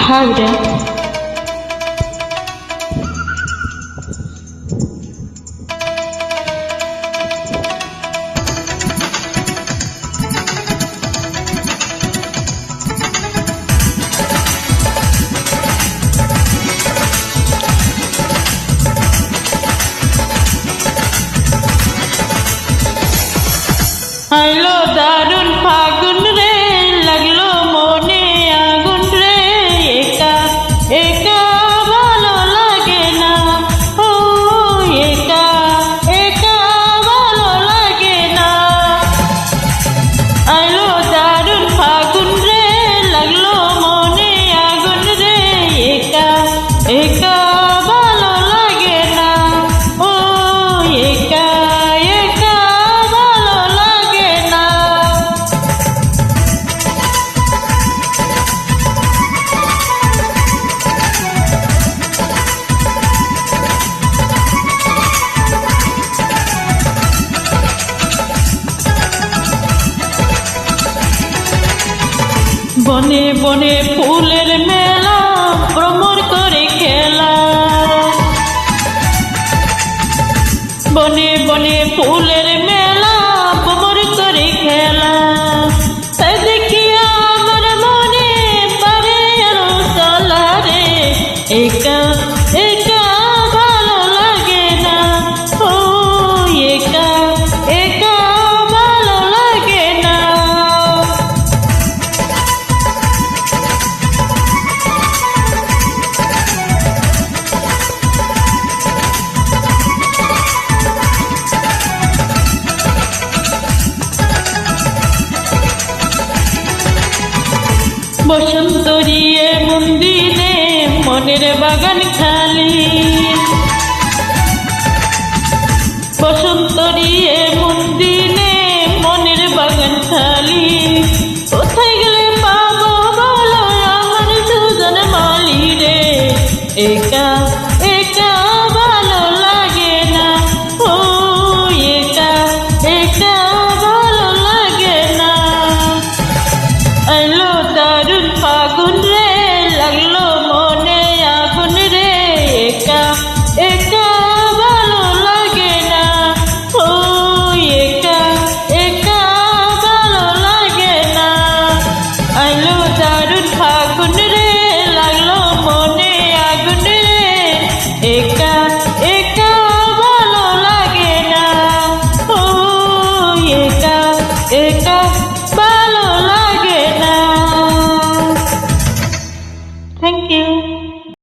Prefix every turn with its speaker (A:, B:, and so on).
A: হাওড়া আইলো দারুণ ফাগুন রে, লাগলো মনে আগুন রে, একা একা ভালো লাগে না, ও একা একা ভালো লাগে না। আইলো দারুণ ফাগুন রে, লাগলো মনে আগুন রে, একা একা ভালো লাগে না, ও একা একা ভালো লাগে না। বনে বনে ফুলের মেলা, ভ্রমর করে খেলা, বনে বনে ফুলের মেলা, ভ্রমর করে খেলা। তাই দেখিয়া আমার মনে পারে আরো চলা রে, একা একা ভালো লাগে না, ও একা একা ভালো লাগে না। বসন্ত রিয়ে মন্দিরে মনের বাগান খালি, বসন্ত রিয়ে মন্দিরে মনের বাগান খালি। কোথায় গেলে পাবো বলো আমার দুজন মালি রে, একা একা ভালো লাগে না, ও একা একা ভালো লাগে না। আইলো দারুণ ফাগুন রে, লাগলো মনে আগুন রে, একা একা ভালো লাগে না, ও একা একা ভালো লাগে না। আইলো দারুণ ফাগুন রে, লাগলো মনে আগুন রে, একা একা ভালো লাগে না, ও একা একা